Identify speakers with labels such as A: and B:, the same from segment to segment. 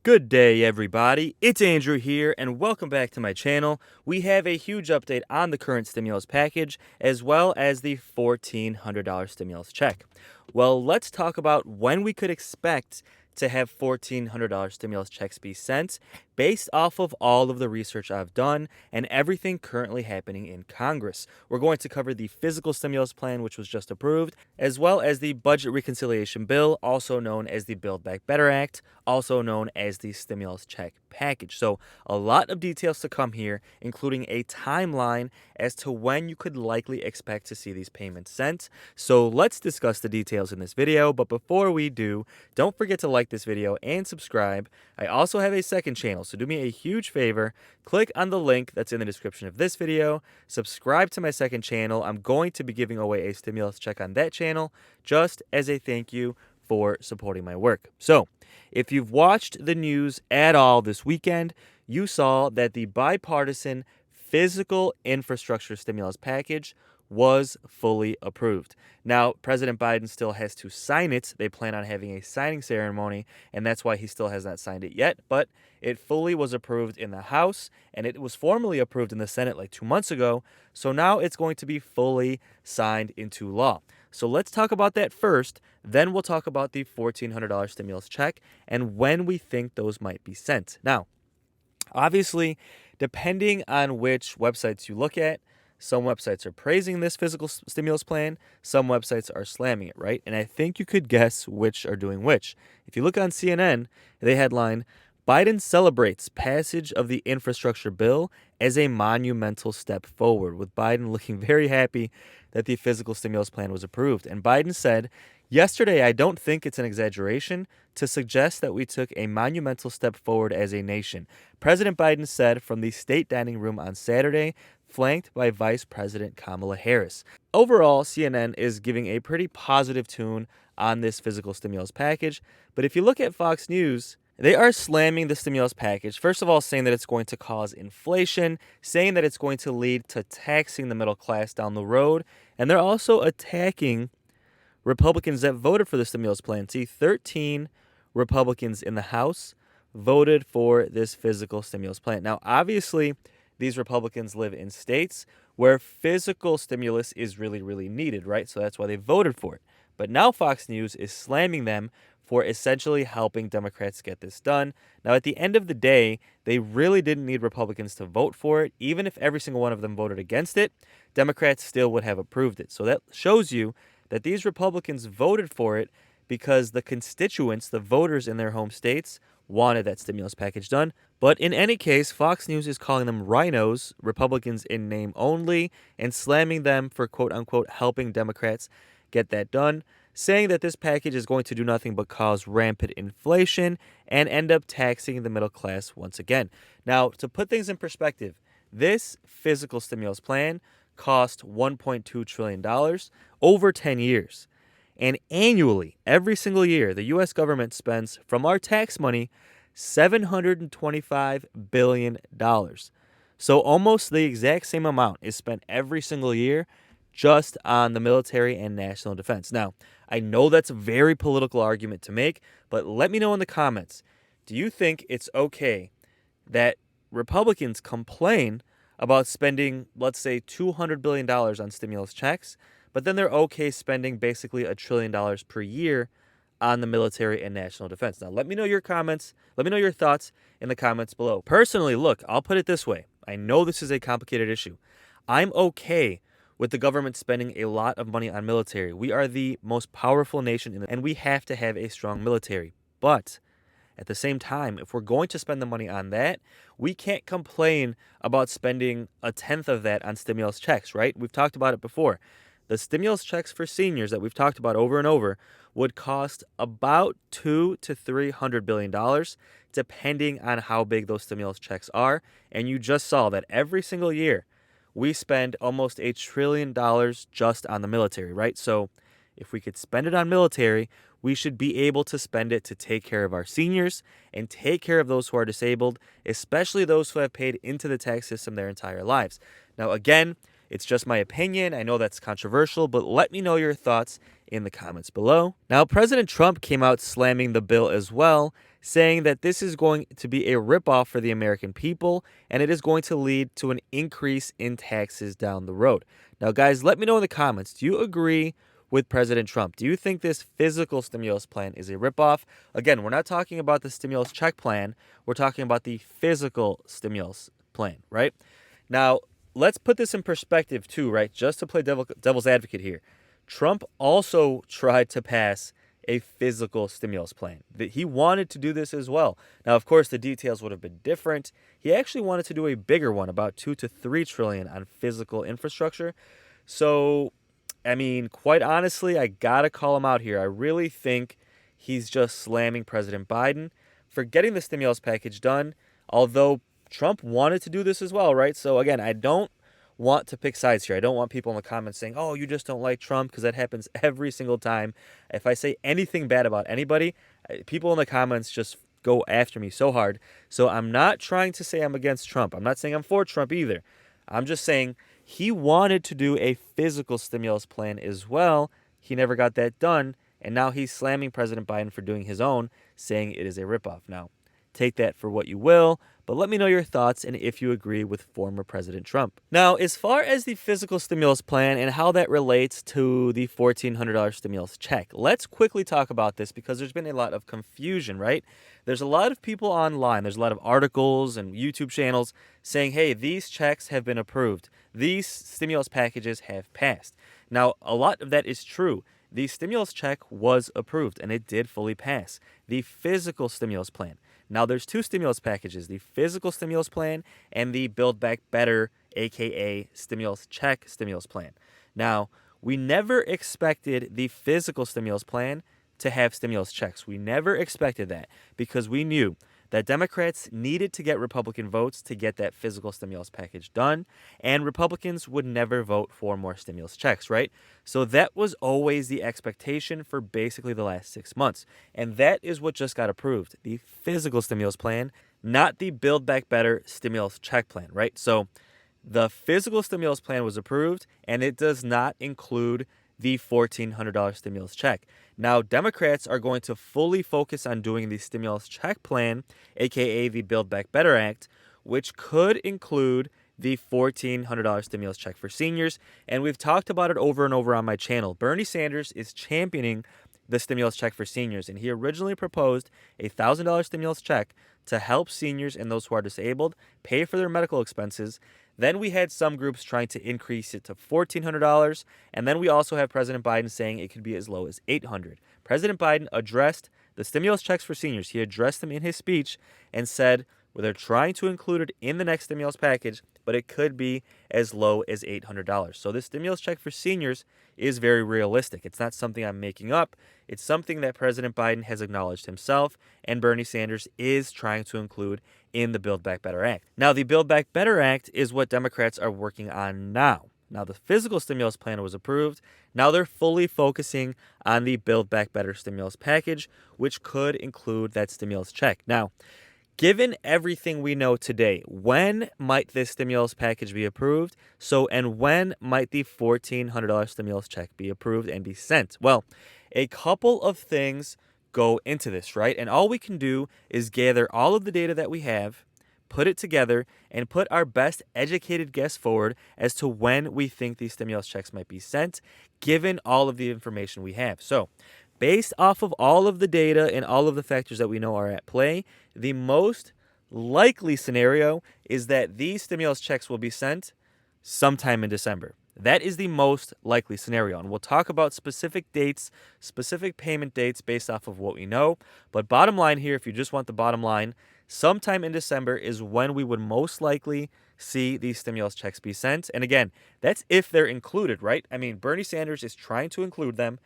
A: Good day, everybody. It's Andrew here, and welcome back to my channel. We have a huge update on the current stimulus package, as well as the $1,400 stimulus check. Well, let's talk about when we could expect to have $1,400 stimulus checks be sent, based off of all of the research I've done and everything currently happening in Congress. We're going to cover the physical stimulus plan, which was just approved, as well as the budget reconciliation bill, also known as the Build Back Better Act, also known as the stimulus check package. So a lot of details to come here, including a timeline as to when you could likely expect to see these payments sent. So let's discuss the details in this video, but before we do, don't forget to like this video and subscribe. I also have a second channel, so do me a huge favor, click on the link that's in the description of this video, subscribe to my second channel. I'm going to be giving away a stimulus check on that channel just as a thank you for supporting my work. So, if you've watched the news at all this weekend, you saw that the bipartisan physical infrastructure stimulus package was fully approved. Now, President Biden still has to sign it. They plan on having a signing ceremony, and that's why he still has not signed it yet. But it fully was approved in the House, and it was formally approved in the Senate like 2 months ago. So now it's going to be fully signed into law. So let's talk about that first. Then we'll talk about the $1,400 stimulus check and when we think those might be sent. Now, obviously, depending on which websites you look at, some websites are praising this physical stimulus plan, some websites are slamming it, right? And I think you could guess which are doing which. If you look on CNN, they headline, Biden celebrates passage of the infrastructure bill as a monumental step forward, with Biden looking very happy that the physical stimulus plan was approved. And Biden said, yesterday, I don't think it's an exaggeration to suggest that we took a monumental step forward as a nation. President Biden said from the state dining room on Saturday, flanked by Vice President Kamala Harris. Overall, CNN is giving a pretty positive tune on this physical stimulus package. But if you look at Fox News, they are slamming the stimulus package. First of all, saying that it's going to cause inflation, saying that it's going to lead to taxing the middle class down the road. And they're also attacking Republicans that voted for the stimulus plan. See, 13 Republicans in the House voted for this physical stimulus plan. Now, obviously, these Republicans live in states where physical stimulus is really, really needed, right? So that's why they voted for it. But now Fox News is slamming them for essentially helping Democrats get this done. Now, at the end of the day, they really didn't need Republicans to vote for it. Even if every single one of them voted against it, Democrats still would have approved it. So that shows you that these Republicans voted for it because the constituents, the voters in their home states, wanted that stimulus package done. But in any case, Fox News is calling them rhinos, Republicans in name only, and slamming them for quote-unquote helping Democrats get that done, saying that this package is going to do nothing but cause rampant inflation and end up taxing the middle class once again. Now, to put things in perspective, this physical stimulus plan cost $1.2 trillion over 10 years. And annually, every single year, the U.S. government spends, from our tax money, $725 billion. So almost the exact same amount is spent every single year just on the military and national defense. Now, I know that's a very political argument to make, but let me know in the comments. Do you think it's okay that Republicans complain about spending, let's say, $200 billion on stimulus checks, but then they're okay spending basically $1 trillion per year on the military and national defense? Now, let me know your comments. Let me know your thoughts in the comments below. Personally, look, I'll put it this way. I know this is a complicated issue. I'm okay with the government spending a lot of money on military. We are the most powerful nation, and we have to have a strong military. But at the same time, if we're going to spend the money on that, we can't complain about spending a tenth of that on stimulus checks, right? We've talked about it before. The stimulus checks for seniors that we've talked about over and over would cost about $200 to $300 billion, depending on how big those stimulus checks are. And you just saw that every single year, we spend almost $1 trillion just on the military, right? So if we could spend it on military, we should be able to spend it to take care of our seniors and take care of those who are disabled, especially those who have paid into the tax system their entire lives. Now, again, it's just my opinion. I know that's controversial, but let me know your thoughts in the comments below. Now, President Trump came out slamming the bill as well, saying that this is going to be a ripoff for the American people, and it is going to lead to an increase in taxes down the road. Now, guys, let me know in the comments. Do you agree with President Trump? Do you think this physical stimulus plan is a ripoff? Again, we're not talking about the stimulus check plan. We're talking about the physical stimulus plan, right? Now, let's put this in perspective too, right? Just to play devil's advocate here. Trump also tried to pass a physical stimulus plan. He wanted to do this as well. Now, of course, the details would have been different. He actually wanted to do a bigger one, about 2 to 3 trillion on physical infrastructure. So, I mean, quite honestly, I gotta call him out here. I really think he's just slamming President Biden for getting the stimulus package done, although Trump wanted to do this as well, right? So again, I don't want to pick sides here. I don't want people in the comments saying, oh, you just don't like Trump, because that happens every single time. If I say anything bad about anybody, people in the comments just go after me so hard. So I'm not trying to say I'm against Trump. I'm not saying I'm for Trump either. I'm just saying he wanted to do a physical stimulus plan as well. He never got that done. And now he's slamming President Biden for doing his own, saying it is a ripoff. Now, take that for what you will, but let me know your thoughts and if you agree with former President Trump. Now, as far as the physical stimulus plan and how that relates to the $1,400 stimulus check, let's quickly talk about this because there's been a lot of confusion, right? There's a lot of people online, there's a lot of articles and YouTube channels saying, hey, these checks have been approved. These stimulus packages have passed. Now, a lot of that is true. The stimulus check was approved and it did fully pass. The physical stimulus plan. Now, there's 2 stimulus packages, the physical stimulus plan and the Build Back Better, aka stimulus check stimulus plan. Now, we never expected the physical stimulus plan to have stimulus checks. We never expected that because we knew that Democrats needed to get Republican votes to get that physical stimulus package done, and Republicans would never vote for more stimulus checks, right? So that was always the expectation for basically the last 6 months, and that is what just got approved, the physical stimulus plan, not the Build Back Better stimulus check plan, right? So the physical stimulus plan was approved, and it does not include the $1,400 stimulus check. Now, Democrats are going to fully focus on doing the stimulus check plan, aka the Build Back Better Act, which could include the $1,400 stimulus check for seniors. And we've talked about it over and over on my channel. Bernie Sanders is championing the stimulus check for seniors, and he originally proposed a $1,000 stimulus check to help seniors and those who are disabled pay for their medical expenses. Then we had some groups trying to increase it to $1,400, and then we also have President Biden saying it could be as low as $800. President Biden addressed the stimulus checks for seniors. He addressed them in his speech and said, well, they're trying to include it in the next stimulus package, but it could be as low as $800. So this stimulus check for seniors is very realistic. It's not something I'm making up. It's something that President Biden has acknowledged himself, and Bernie Sanders is trying to include in the Build Back Better Act. Now, the Build Back Better Act is what Democrats are working on now. Now, the physical stimulus plan was approved. Now they're fully focusing on the Build Back Better stimulus package, which could include that stimulus check. Now, given everything we know today, when might this stimulus package be approved? And when might the $1,400 stimulus check be approved and be sent? Well, a couple of things go into this, right? And all we can do is gather all of the data that we have, put it together, and put our best educated guess forward as to when we think these stimulus checks might be sent, given all of the information we have. So, based off of all of the data and all of the factors that we know are at play, the most likely scenario is that these stimulus checks will be sent sometime in December. That is the most likely scenario, and we'll talk about specific dates, specific payment dates based off of what we know. But bottom line here, if you just want the bottom line, sometime in December is when we would most likely see these stimulus checks be sent. And again, that's if they're included, right? I mean, Bernie Sanders is trying to include them.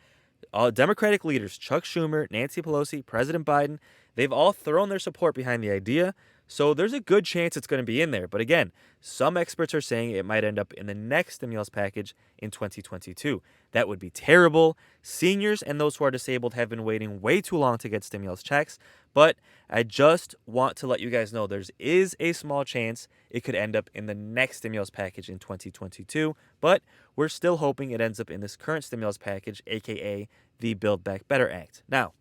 A: Democratic leaders, Chuck Schumer, Nancy Pelosi, President Biden, they've all thrown their support behind the idea. So there's a good chance it's going to be in there. But again, some experts are saying it might end up in the next stimulus package in 2022. That would be terrible. Seniors and those who are disabled have been waiting way too long to get stimulus checks. But I just want to let you guys know there is a small chance it could end up in the next stimulus package in 2022. But we're still hoping it ends up in this current stimulus package, aka the Build Back Better Act. Now,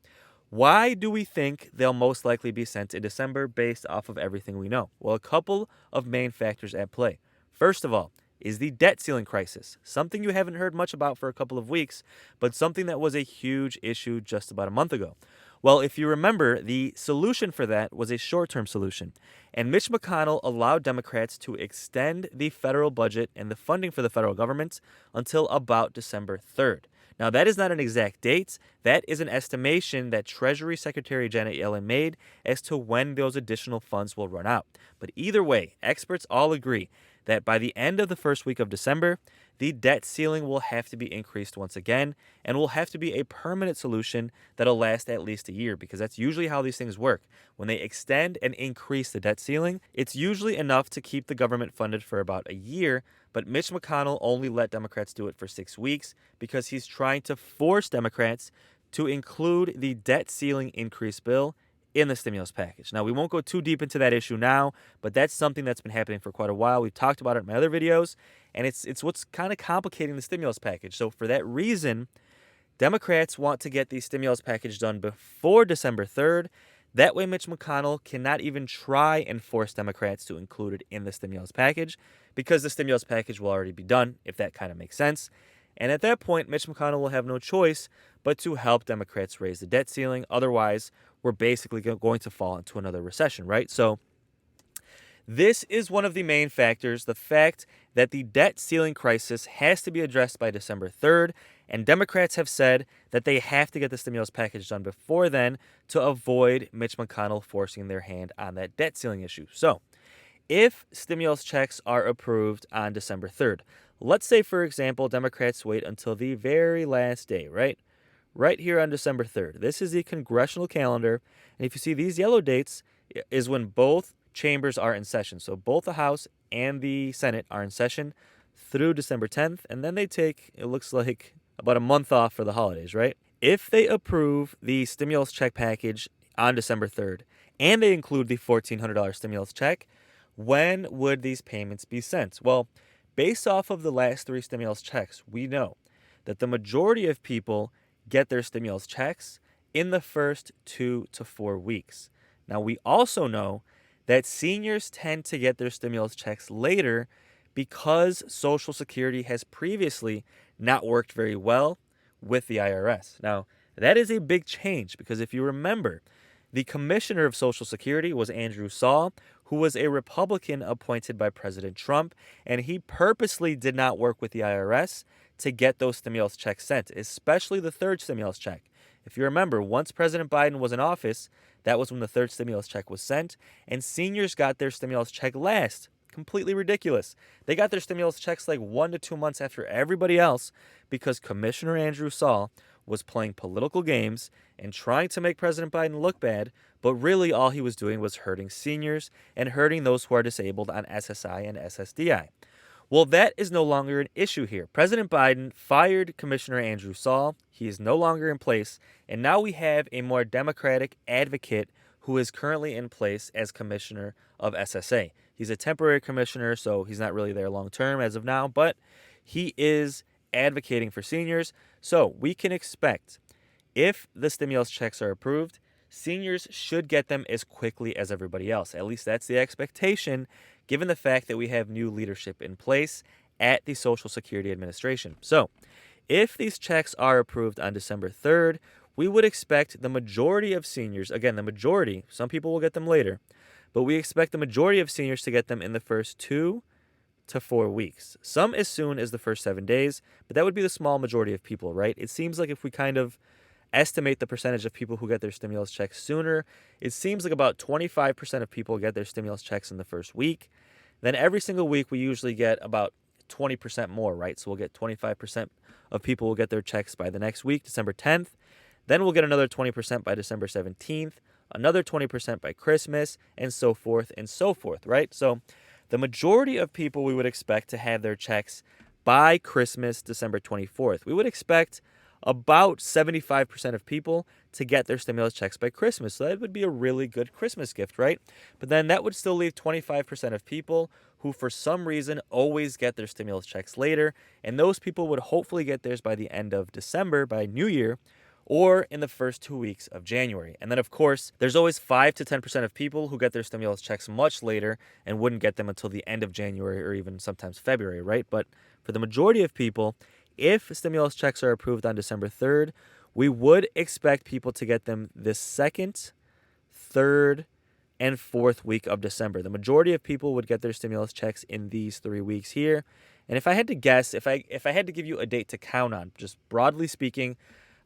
A: Why do we think they'll most likely be sent in December based off of everything we know? Well, a couple of main factors at play. First of all, is the debt ceiling crisis, something you haven't heard much about for a couple of weeks, but something that was a huge issue just about a month ago. Well, if you remember, the solution for that was a short term solution, and Mitch McConnell allowed Democrats to extend the federal budget and the funding for the federal government until about December 3rd. Now, that is not an exact date. That is an estimation that Treasury Secretary Janet Yellen made as to when those additional funds will run out. But either way, experts all agree that by the end of the first week of December, the debt ceiling will have to be increased once again and will have to be a permanent solution that'll last at least a year, because that's usually how these things work. When they extend and increase the debt ceiling, it's usually enough to keep the government funded for about a year, but Mitch McConnell only let Democrats do it for 6 weeks because he's trying to force Democrats to include the debt ceiling increase bill in the stimulus package. Now, we won't go too deep into that issue now, but that's something that's been happening for quite a while. We've talked about it in my other videos, and it's what's kind of complicating the stimulus package. So for that reason, Democrats want to get the stimulus package done before December 3rd. That way, Mitch McConnell cannot even try and force Democrats to include it in the stimulus package, because the stimulus package will already be done, if that kind of makes sense. And at that point, Mitch McConnell will have no choice but to help Democrats raise the debt ceiling. Otherwise, we're basically going to fall into another recession, right? So this is one of the main factors, the fact that the debt ceiling crisis has to be addressed by December 3rd, and Democrats have said that they have to get the stimulus package done before then to avoid Mitch McConnell forcing their hand on that debt ceiling issue. So if stimulus checks are approved on December 3rd, let's say, for example, Democrats wait until the very last day, right? Right here on December 3rd. This is the congressional calendar. And if you see these yellow dates, is when both chambers are in session. So both the House and the Senate are in session through December 10th. And then they take, it looks like, about a month off for the holidays, right? If they approve the stimulus check package on December 3rd and they include the $1,400 stimulus check, when would these payments be sent? Well, based off of the last 3 stimulus checks, we know that the majority of people get their stimulus checks in the first 2 to 4 weeks. Now, we also know that seniors tend to get their stimulus checks later because Social Security has previously not worked very well with the IRS. Now, that is a big change because if you remember, the commissioner of Social Security was Andrew Saul, who was a Republican appointed by President Trump, and he purposely did not work with the IRS to get those stimulus checks sent, especially the third stimulus check. If you remember, once President Biden was in office, that was when the third stimulus check was sent, and seniors got their stimulus check last. Completely ridiculous. They got their stimulus checks like 1 to 2 months after everybody else because Commissioner Andrew Saul was playing political games and trying to make President Biden look bad, but really all he was doing was hurting seniors and hurting those who are disabled on SSI and SSDI. Well, that is no longer an issue here. President Biden fired Commissioner Andrew Saul. He is no longer in place, and now we have a more Democratic advocate who is currently in place as commissioner of SSA. He's a temporary commissioner, so he's not really there long term as of now, but he is advocating for seniors. So we can expect, if the stimulus checks are approved, seniors should get them as quickly as everybody else. At least that's the expectation, given the fact that we have new leadership in place at the Social Security Administration. So if these checks are approved on December 3rd, we would expect the majority of seniors, again, the majority, some people will get them later, but we expect the majority of seniors to get them in the first 2 to 4 weeks. Some as soon as the first 7 days, but that would be the small majority of people, right? It seems like if we kind of estimate the percentage of people who get their stimulus checks sooner, it seems like about 25% of people get their stimulus checks in the first week. Then every single week we usually get about 20% more, right? So we'll get 25% of people will get their checks by the next week, December 10th. Then we'll get another 20% by December 17th, another 20% by Christmas, and so forth, right? So the majority of people we would expect to have their checks by Christmas, December 24th. We would expect about 75% of people to get their stimulus checks by Christmas. So that would be a really good Christmas gift, right? But then that would still leave 25% of people who for some reason always get their stimulus checks later. And those people would hopefully get theirs by the end of December, by New Year, or in the first 2 weeks of January. And then, of course, there's always 5 to 10% of people who get their stimulus checks much later and wouldn't get them until the end of January or even sometimes February, right? But for the majority of people, if stimulus checks are approved on December 3rd, we would expect people to get them the second, third, and fourth week of December. The majority of people would get their stimulus checks in these 3 weeks here. And if I had to guess, if I had to give you a date to count on, just broadly speaking,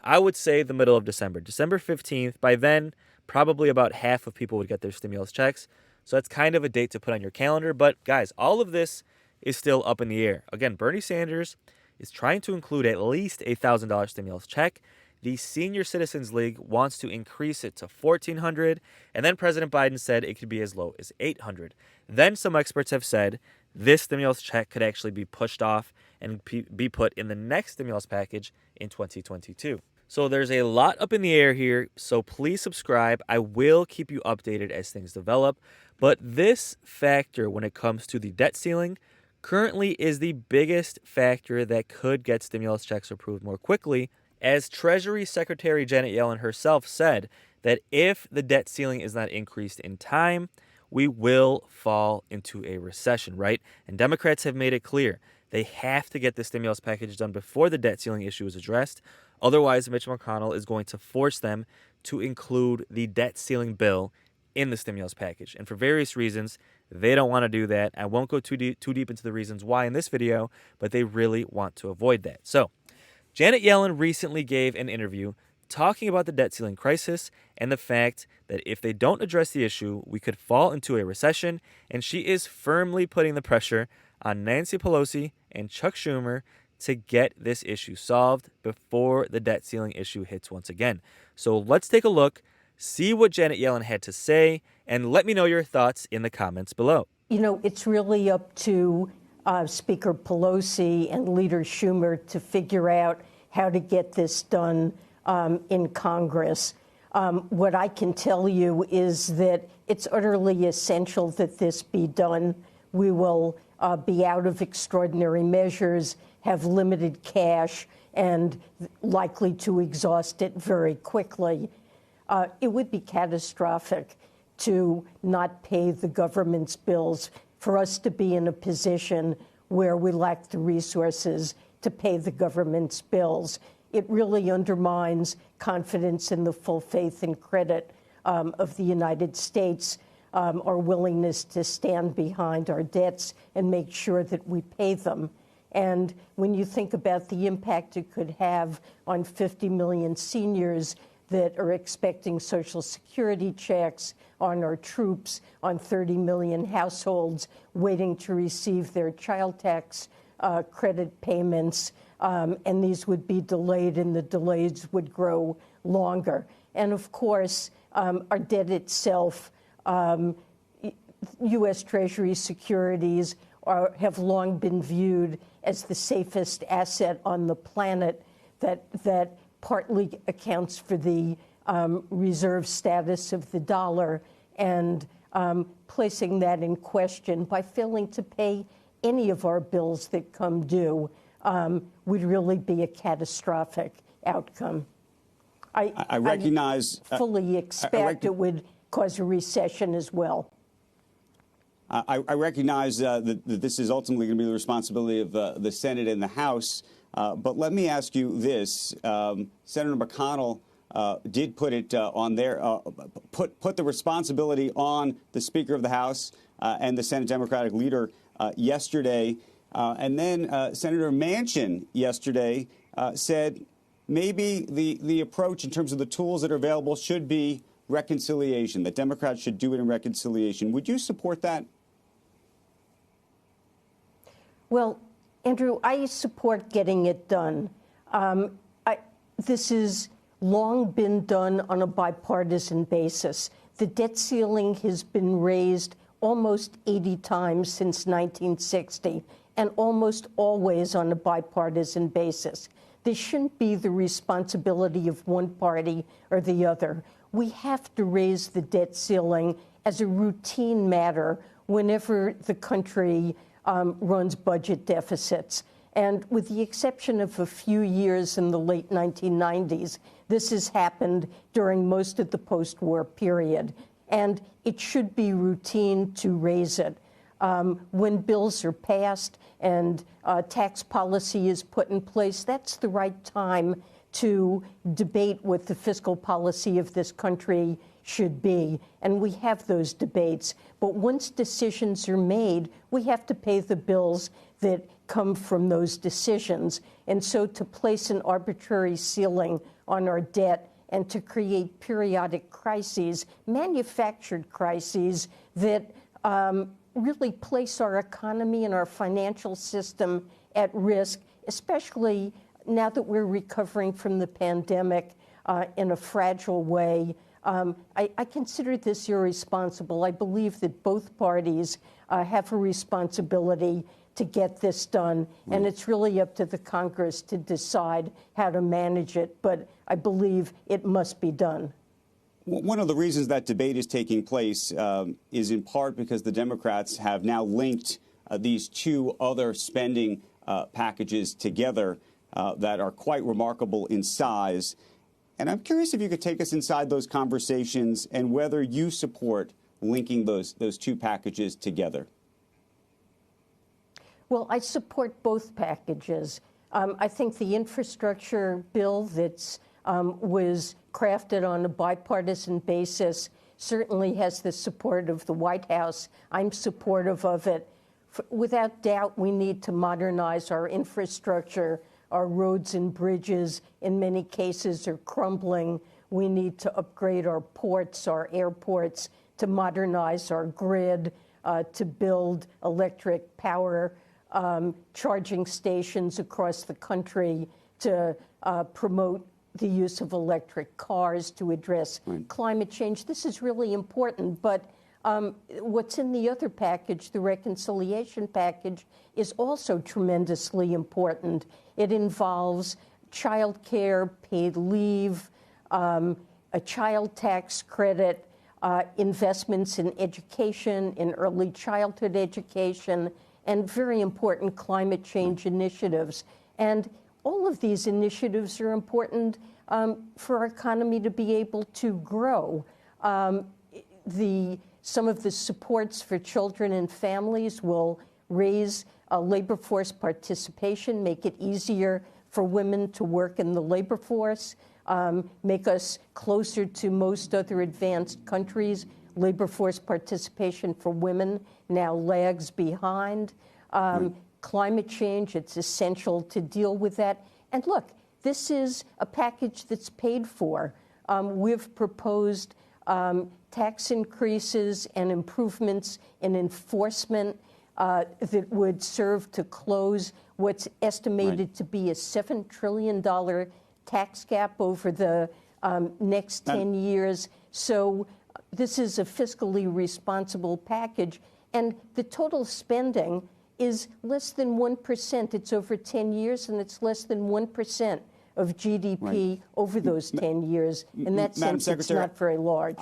A: I would say the middle of December, December 15th. By then, probably about half of people would get their stimulus checks. So that's kind of a date to put on your calendar. But guys, all of this is still up in the air. Again, Bernie Sanders is trying to include at least a $1,000 stimulus check. The Senior Citizens League wants to increase it to $1,400, and then President Biden said it could be as low as $800. Then some experts have said this stimulus check could actually be pushed off and be put in the next stimulus package in 2022. So there's a lot up in the air here, so please subscribe. I will keep you updated as things develop. But this factor, when it comes to the debt ceiling, currently is the biggest factor that could get stimulus checks approved more quickly, as Treasury Secretary Janet Yellen herself said that if the debt ceiling is not increased in time, we will fall into a recession, right? And Democrats have made it clear they have to get the stimulus package done before the debt ceiling issue is addressed. Otherwise, Mitch McConnell is going to force them to include the debt ceiling bill in the stimulus package. And for various reasons, they don't want to do that. I won't go too deep into the reasons why in this video, but they really want to avoid that. So, Janet Yellen recently gave an interview talking about the debt ceiling crisis and the fact that if they don't address the issue, we could fall into a recession, and she is firmly putting the pressure on Nancy Pelosi and Chuck Schumer to get this issue solved before the debt ceiling issue hits once again. So let's take a look, see what Janet Yellen had to say, and let me know your thoughts in the comments below.
B: You know, it's really up to Speaker Pelosi and Leader Schumer to figure out how to get this done in Congress. What I can tell you is that it's utterly essential that this be done. We will be out of extraordinary measures, have limited cash, and likely to exhaust it very quickly. It would be catastrophic to not pay the government's bills, for us to be in a position where we lack the resources to pay the government's bills. It really undermines confidence in the full faith and credit of the United States, our willingness to stand behind our debts and make sure that we pay them. And when you think about the impact it could have on 50 million seniors that are expecting Social Security checks, on our troops, on 30 million households waiting to receive their child tax credit payments, and these would be delayed, and the delays would grow longer. And of course, our debt itself, U.S. Treasury securities have long been viewed as the safest asset on the planet that partly accounts for the reserve status of the dollar, and placing that in question by failing to pay any of our bills that come due would really be a catastrophic outcome.
C: I recognize.
B: I fully expect it would cause a recession as well.
C: I recognize that this is ultimately going to be the responsibility of the Senate and the House. But let me ask you this. Senator McConnell did put it on there, put the responsibility on the Speaker of the House and the Senate Democratic leader yesterday. And then Senator Manchin yesterday said maybe the approach in terms of the tools that are available should be reconciliation, that Democrats should do it in reconciliation. Would you support that?
B: Well, Andrew, I support getting it done. This has long been done on a bipartisan basis. The debt ceiling has been raised almost 80 times since 1960, and almost always on a bipartisan basis. This shouldn't be the responsibility of one party or the other. We have to raise the debt ceiling as a routine matter whenever the country runs budget deficits. And with the exception of a few years in the late 1990s, this has happened during most of the post-war period. And it should be routine to raise it. When bills are passed and tax policy is put in place, that's the right time to debate what the fiscal policy of this country should be. And we have those debates. But once decisions are made, we have to pay the bills that come from those decisions. And so to place an arbitrary ceiling on our debt and to create periodic crises, manufactured crises that really place our economy and our financial system at risk, especially now that we're recovering from the pandemic in a fragile way. I consider this irresponsible. I believe that both parties have a responsibility to get this done, and it's really up to the Congress to decide how to manage it, but I believe it must be done.
C: One of the reasons that debate is taking place is in part because the Democrats have now linked these two other spending packages together that are quite remarkable in size. And I'm curious if you could take us inside those conversations and whether you support linking those two packages together.
B: Well, I support both packages. I think the infrastructure bill that was crafted on a bipartisan basis certainly has the support of the White House. I'm supportive of it. Without doubt, we need to modernize our infrastructure. Our roads and bridges, in many cases, are crumbling. We need to upgrade our ports, our airports, to modernize our grid, to build electric power charging stations across the country, to promote the use of electric cars to address climate change. This is really important, but what's in the other package, the reconciliation package, is also tremendously important. It involves child care, paid leave, a child tax credit, investments in education, in early childhood education, and very important climate change initiatives. And all of these initiatives are important for our economy to be able to grow. Some of the supports for children and families will raise labor force participation, make it easier for women to work in the labor force, make us closer to most other advanced countries. Labor force participation for women now lags behind. Climate change, it's essential to deal with that. And look, this is a package that's paid for. We've proposed tax increases and improvements in enforcement that would serve to close what's estimated to be a $7 trillion tax gap over the next 10 years. So this is a fiscally responsible package. And the total spending is less than 1%. It's over 10 years, and it's less than 1% of GDP over those 10 years. In that sense, it's not very large.